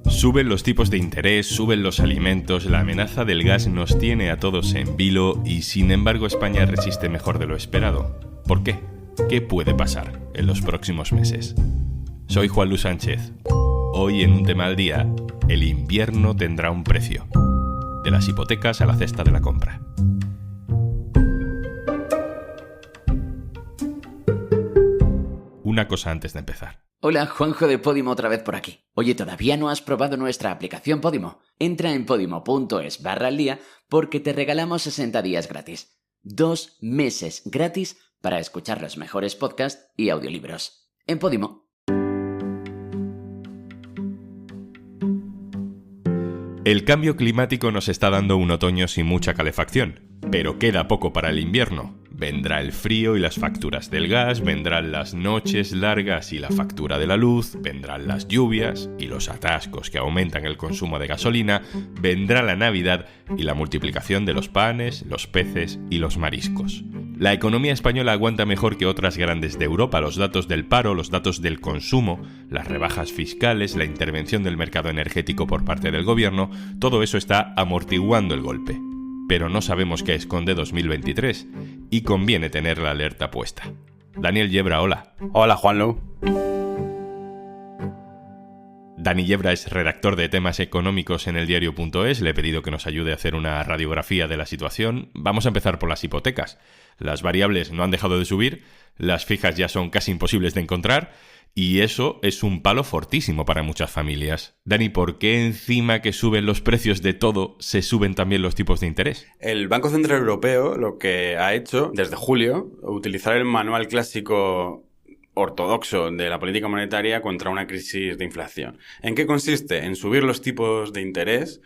Suben los tipos de interés, suben los alimentos, la amenaza del gas nos tiene a todos en vilo y sin embargo España resiste mejor de lo esperado. ¿Por qué? ¿Qué puede pasar en los próximos meses? Soy Juan Luis Sánchez. Hoy en Un Tema al Día, el invierno tendrá un precio. De las hipotecas a la cesta de la compra. Una cosa antes de empezar. Hola, Juanjo de Podimo otra vez por aquí. Oye, ¿todavía no has probado nuestra aplicación Podimo? Entra en podimo.es/aldía porque te regalamos 60 días gratis. 2 meses gratis para escuchar los mejores podcasts y audiolibros. En Podimo. El cambio climático nos está dando un otoño sin mucha calefacción, pero queda poco para el invierno. Vendrá el frío y las facturas del gas, vendrán las noches largas y la factura de la luz, vendrán las lluvias y los atascos que aumentan el consumo de gasolina, vendrá la Navidad y la multiplicación de los panes, los peces y los mariscos. La economía española aguanta mejor que otras grandes de Europa. Los datos del paro, los datos del consumo, las rebajas fiscales, la intervención del mercado energético por parte del gobierno, todo eso está amortiguando el golpe. Pero no sabemos qué esconde 2023 y conviene tener la alerta puesta. Daniel Yebra, hola. Hola, Juanlu. Dani Yebra es redactor de temas económicos en eldiario.es. Le he pedido que nos ayude a hacer una radiografía de la situación. Vamos a empezar por las hipotecas. Las variables no han dejado de subir, las fijas ya son casi imposibles de encontrar y eso es un palo fortísimo para muchas familias. Dani, ¿por qué encima que suben los precios de todo se suben también los tipos de interés? El Banco Central Europeo lo que ha hecho desde julio, utilizar el manual clásico ortodoxo de la política monetaria contra una crisis de inflación. ¿En qué consiste? En subir los tipos de interés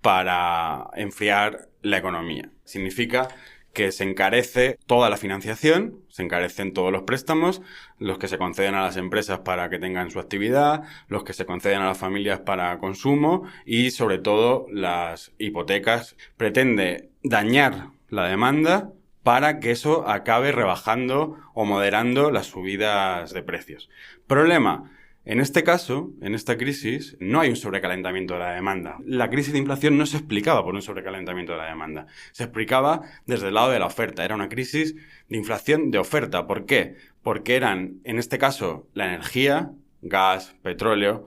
para enfriar la economía. Significa que se encarece toda la financiación, se encarecen todos los préstamos, los que se conceden a las empresas para que tengan su actividad, los que se conceden a las familias para consumo y sobre todo las hipotecas. Pretende dañar la demanda para que eso acabe rebajando o moderando las subidas de precios. Problema. En este caso, en esta crisis, no hay un sobrecalentamiento de la demanda. La crisis de inflación no se explicaba por un sobrecalentamiento de la demanda. Se explicaba desde el lado de la oferta. Era una crisis de inflación de oferta. ¿Por qué? Porque eran, en este caso, la energía, gas, petróleo,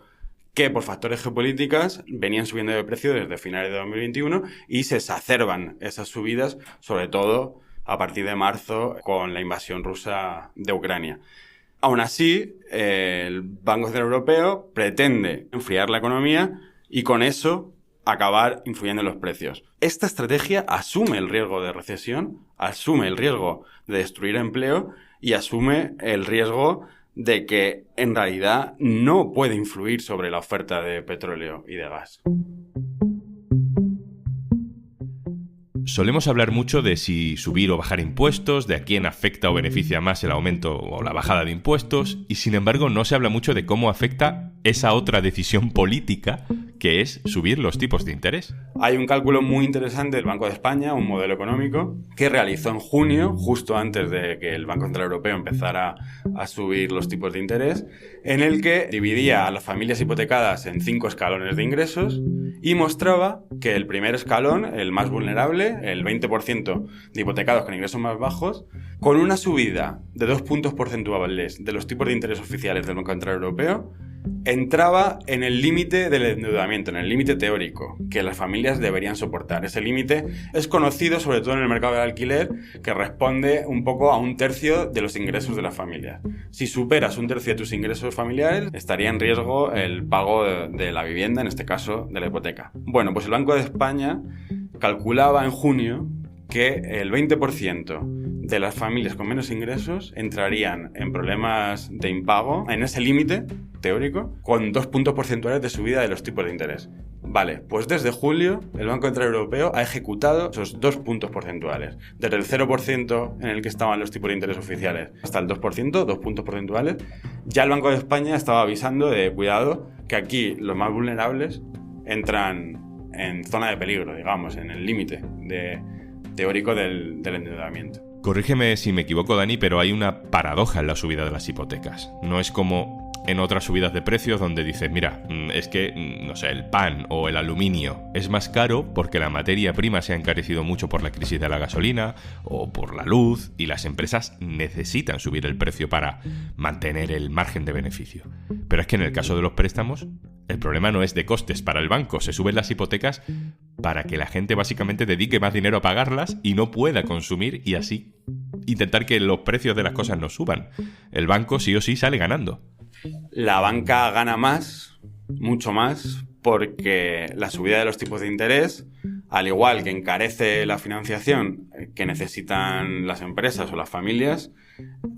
que por factores geopolíticos venían subiendo de precio desde finales de 2021 y se exacerban esas subidas, sobre todo a partir de marzo con la invasión rusa de Ucrania. Aún así, el Banco Central Europeo pretende enfriar la economía y con eso acabar influyendo en los precios. Esta estrategia asume el riesgo de recesión, asume el riesgo de destruir empleo y asume el riesgo de que en realidad no puede influir sobre la oferta de petróleo y de gas. Solemos hablar mucho de si subir o bajar impuestos, de a quién afecta o beneficia más el aumento o la bajada de impuestos, y sin embargo no se habla mucho de cómo afecta esa otra decisión política que es subir los tipos de interés. Hay un cálculo muy interesante del Banco de España, un modelo económico, que realizó en junio, justo antes de que el Banco Central Europeo empezara a subir los tipos de interés, en el que dividía a las familias hipotecadas en 5 escalones de ingresos y mostraba que el primer escalón, el más vulnerable, el 20% de hipotecados con ingresos más bajos, con una subida de 2 puntos porcentuales de los tipos de interés oficiales del Banco Central Europeo, entraba en el límite del endeudamiento, en el límite teórico que las familias deberían soportar. Ese límite es conocido sobre todo en el mercado del alquiler, que responde un poco a 1/3 de los ingresos de las familias. Si superas 1/3 de tus ingresos familiares, estaría en riesgo el pago de la vivienda, en este caso de la hipoteca. Bueno, pues el Banco de España calculaba en junio que el 20% de las familias con menos ingresos entrarían en problemas de impago en ese límite teórico con 2 puntos porcentuales de subida de los tipos de interés. Vale, pues desde julio el Banco Central Europeo ha ejecutado esos 2 puntos porcentuales. Desde el 0% en el que estaban los tipos de interés oficiales hasta el 2%, 2 puntos porcentuales, ya el Banco de España estaba avisando de cuidado que aquí los más vulnerables entran en zona de peligro, digamos, en el límite teórico del endeudamiento. Corrígeme si me equivoco, Dani, pero hay una paradoja en la subida de las hipotecas. No es como en otras subidas de precios donde dices, mira, es que, no sé, el pan o el aluminio es más caro porque la materia prima se ha encarecido mucho por la crisis de la gasolina o por la luz y las empresas necesitan subir el precio para mantener el margen de beneficio. Pero es que en el caso de los préstamos, el problema no es de costes para el banco, se suben las hipotecas para que la gente básicamente dedique más dinero a pagarlas y no pueda consumir y así intentar que los precios de las cosas no suban. El banco sí o sí sale ganando. La banca gana más, mucho más, porque la subida de los tipos de interés, al igual que encarece la financiación que necesitan las empresas o las familias,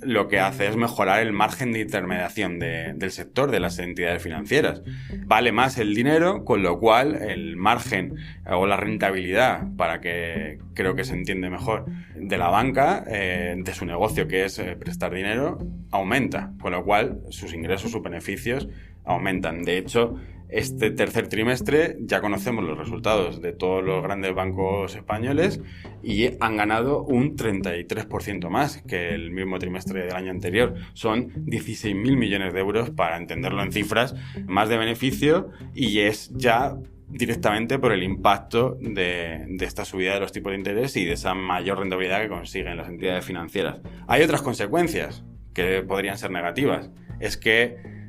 lo que hace es mejorar el margen de intermediación del sector, de las entidades financieras. Vale más el dinero, con lo cual el margen o la rentabilidad, para que creo que se entiende mejor, de la banca, de su negocio, que es prestar dinero, aumenta, con lo cual sus ingresos, sus beneficios aumentan. De hecho, este tercer trimestre ya conocemos los resultados de todos los grandes bancos españoles y han ganado un 33% más que el mismo trimestre del año anterior. Son 16.000 millones de euros, para entenderlo en cifras, más de beneficio, y es ya directamente por el impacto de esta subida de los tipos de interés y de esa mayor rentabilidad que consiguen las entidades financieras. Hay otras consecuencias que podrían ser negativas. Es que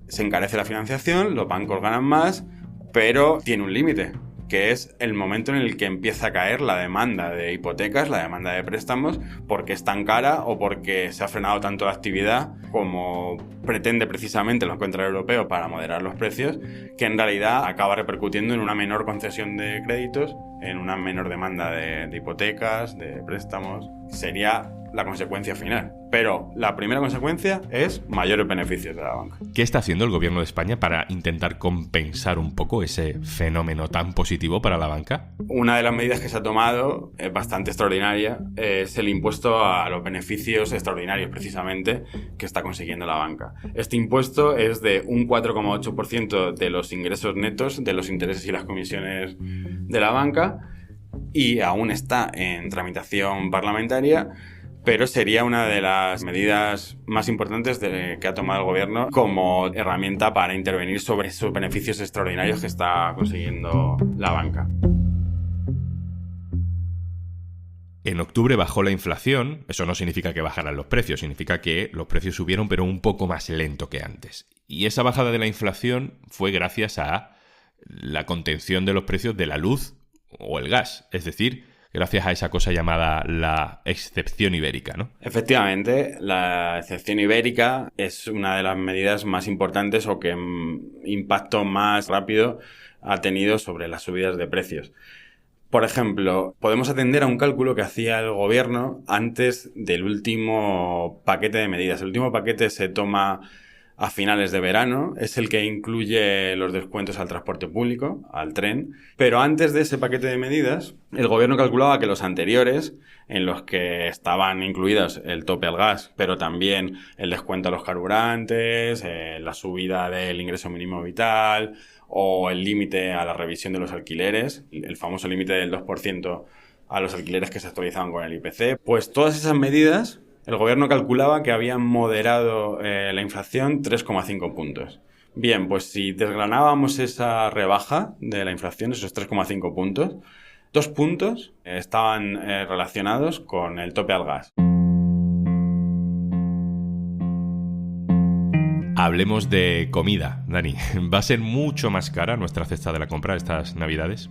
se encarece la financiación, los bancos ganan más, pero tiene un límite, que es el momento en el que empieza a caer la demanda de hipotecas, la demanda de préstamos, porque es tan cara o porque se ha frenado tanto la actividad, como pretende precisamente el Banco Central Europeo para moderar los precios, que en realidad acaba repercutiendo en una menor concesión de créditos, en una menor demanda de hipotecas, de préstamos. Sería la consecuencia final. Pero la primera consecuencia es mayores beneficios de la banca. ¿Qué está haciendo el gobierno de España para intentar compensar un poco ese fenómeno tan positivo para la banca? Una de las medidas que se ha tomado, es bastante extraordinaria, es el impuesto a los beneficios extraordinarios, precisamente, que está consiguiendo la banca. Este impuesto es de un 4,8% de los ingresos netos de los intereses y las comisiones de la banca, y aún está en tramitación parlamentaria, pero sería una de las medidas más importantes que ha tomado el gobierno como herramienta para intervenir sobre esos beneficios extraordinarios que está consiguiendo la banca. En octubre bajó la inflación. Eso no significa que bajaran los precios, significa que los precios subieron, pero un poco más lento que antes. Y esa bajada de la inflación fue gracias a la contención de los precios de la luz o el gas, es decir, gracias a esa cosa llamada la excepción ibérica, ¿no? Efectivamente, la excepción ibérica es una de las medidas más importantes o que impacto más rápido ha tenido sobre las subidas de precios. Por ejemplo, podemos atender a un cálculo que hacía el gobierno antes del último paquete de medidas. El último paquete se toma a finales de verano, es el que incluye los descuentos al transporte público, al tren, pero antes de ese paquete de medidas, el gobierno calculaba que los anteriores, en los que estaban incluidos el tope al gas, pero también el descuento a los carburantes, la subida del ingreso mínimo vital o el límite a la revisión de los alquileres, el famoso límite del 2% a los alquileres que se actualizaban con el IPC, pues todas esas medidas el gobierno calculaba que habían moderado la inflación 3,5 puntos. Bien, pues si desgranábamos esa rebaja de la inflación, esos 3,5 puntos, 2 puntos estaban relacionados con el tope al gas. Hablemos de comida, Dani. ¿Va a ser mucho más cara nuestra cesta de la compra estas Navidades?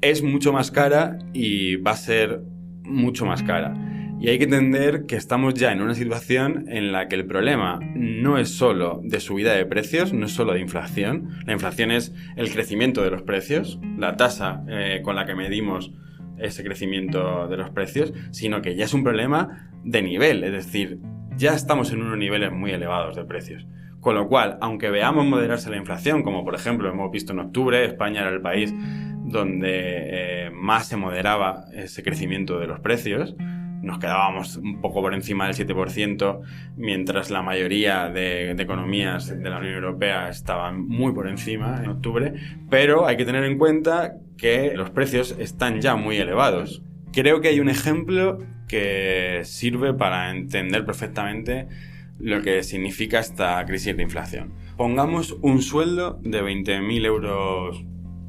Es mucho más cara y va a ser mucho más cara. Y hay que entender que estamos ya en una situación en la que el problema no es solo de subida de precios, no es solo de inflación. La inflación es el crecimiento de los precios, la tasa con la que medimos ese crecimiento de los precios, sino que ya es un problema de nivel, es decir, ya estamos en unos niveles muy elevados de precios. Con lo cual, aunque veamos moderarse la inflación, como por ejemplo hemos visto en octubre, España era el país donde más se moderaba ese crecimiento de los precios, nos quedábamos un poco por encima del 7%, mientras la mayoría de economías de la Unión Europea estaban muy por encima en octubre, pero hay que tener en cuenta que los precios están ya muy elevados. Creo que hay un ejemplo que sirve para entender perfectamente lo que significa esta crisis de inflación. Pongamos un sueldo de 20.000 euros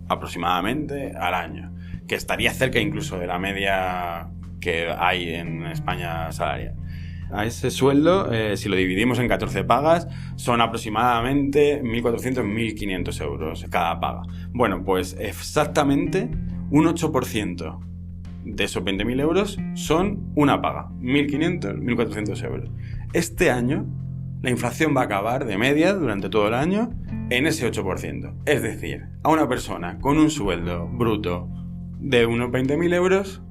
aproximadamente al año, que estaría cerca incluso de la media que hay en España salarial. A ese sueldo, si lo dividimos en 14 pagas, son aproximadamente 1.400, 1.500 euros cada paga. Bueno, pues exactamente un 8% de esos 20.000 euros son una paga, 1.500, 1.400 euros. Este año, la inflación va a acabar de media durante todo el año en ese 8%. Es decir, a una persona con un sueldo bruto de unos 20.000 euros,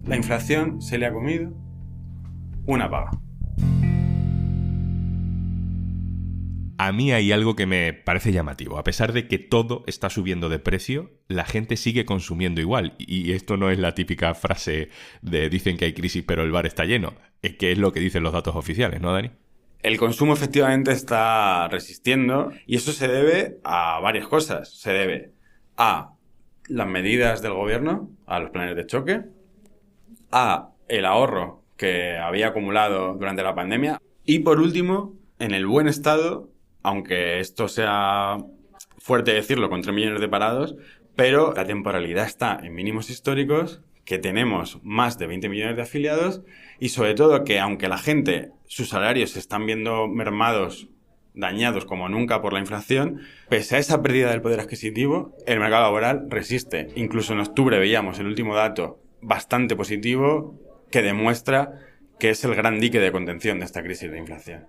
la inflación se le ha comido una paga. A mí hay algo que me parece llamativo. A pesar de que todo está subiendo de precio, la gente sigue consumiendo igual. Y esto no es la típica frase de dicen que hay crisis pero el bar está lleno. Es que es lo que dicen los datos oficiales, ¿no, Dani? El consumo efectivamente está resistiendo y eso se debe a varias cosas. Se debe a las medidas del gobierno, a los planes de choque, a el ahorro que había acumulado durante la pandemia y, por último, en el buen estado, aunque esto sea fuerte decirlo con 3 millones de parados, pero la temporalidad está en mínimos históricos, que tenemos más de 20 millones de afiliados y sobre todo que aunque la gente, sus salarios se están viendo mermados, dañados como nunca por la inflación, pese a esa pérdida del poder adquisitivo, el mercado laboral resiste. Incluso en octubre veíamos el último dato bastante positivo que demuestra que es el gran dique de contención de esta crisis de inflación.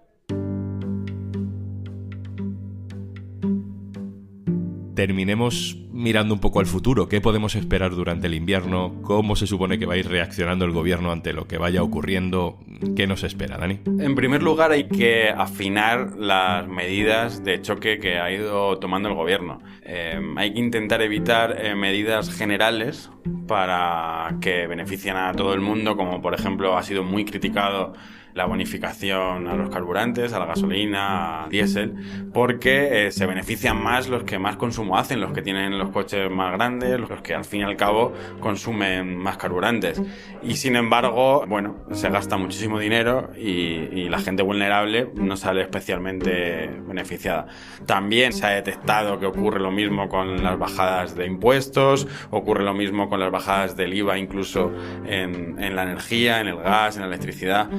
Terminemos mirando un poco al futuro. ¿Qué podemos esperar durante el invierno? ¿Cómo se supone que va a ir reaccionando el gobierno ante lo que vaya ocurriendo? ¿Qué nos espera, Dani? En primer lugar, hay que afinar las medidas de choque que ha ido tomando el gobierno. Hay que intentar evitar medidas generales para que beneficien a todo el mundo, como por ejemplo ha sido muy criticado la bonificación a los carburantes, a la gasolina, al diésel, porque se benefician más los que más consumo hacen, los que tienen los coches más grandes, los que al fin y al cabo consumen más carburantes. Y sin embargo, bueno, se gasta muchísimo dinero y la gente vulnerable no sale especialmente beneficiada. También se ha detectado que ocurre lo mismo con las bajadas de impuestos, ocurre lo mismo con las bajadas del IVA incluso en la energía, en el gas, en la electricidad.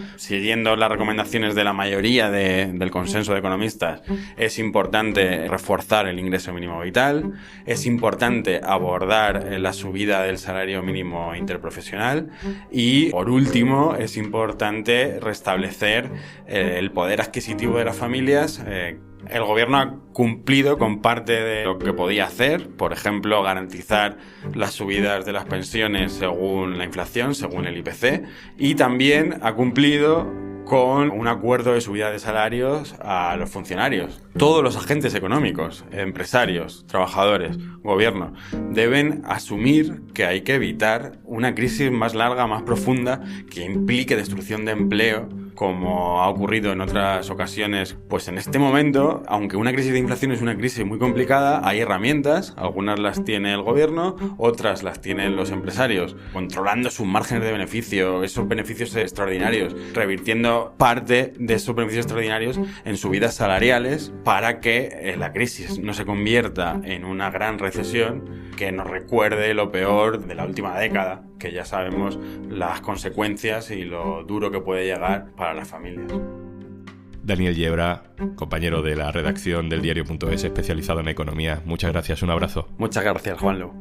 Siguiendo las recomendaciones de la mayoría del consenso de economistas, es importante reforzar el ingreso mínimo vital, es importante abordar la subida del salario mínimo interprofesional y, por último, es importante restablecer el poder adquisitivo de las familias. El gobierno ha cumplido con parte de lo que podía hacer, por ejemplo, garantizar las subidas de las pensiones según la inflación, según el IPC, y también ha cumplido con un acuerdo de subida de salarios a los funcionarios. Todos los agentes económicos, empresarios, trabajadores, gobierno, deben asumir que hay que evitar una crisis más larga, más profunda, que implique destrucción de empleo, como ha ocurrido en otras ocasiones. Pues en este momento, aunque una crisis de inflación es una crisis muy complicada, hay herramientas, algunas las tiene el gobierno, otras las tienen los empresarios, controlando sus márgenes de beneficio, esos beneficios extraordinarios, revirtiendo parte de esos beneficios extraordinarios en subidas salariales para que la crisis no se convierta en una gran recesión que nos recuerde lo peor de la última década, que ya sabemos las consecuencias y lo duro que puede llegar para las familias. Daniel Yebra, compañero de la redacción del diario.es, especializado en economía. Muchas gracias, un abrazo. Muchas gracias, Juanlu.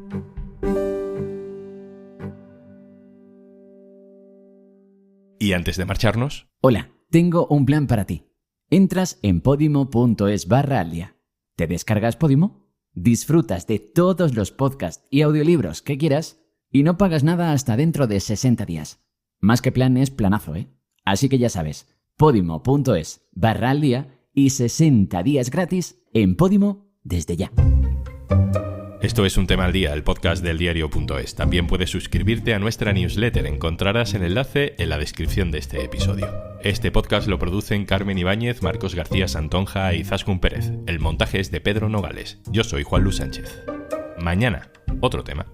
Y antes de marcharnos... Hola, tengo un plan para ti. Entras en podimo.es/aldia. ¿Te descargas Podimo? Disfrutas de todos los podcasts y audiolibros que quieras y no pagas nada hasta dentro de 60 días. Más que plan es planazo, ¿eh? Así que ya sabes, podimo.es/aldia y 60 días gratis en Podimo desde ya. Esto es Un Tema al Día, el podcast del diario.es. También puedes suscribirte a nuestra newsletter. Encontrarás el enlace en la descripción de este episodio. Este podcast lo producen Carmen Ibáñez, Marcos García Santonja e Izaskun Pérez. El montaje es de Pedro Nogales. Yo soy Juanlu Sánchez. Mañana, otro tema.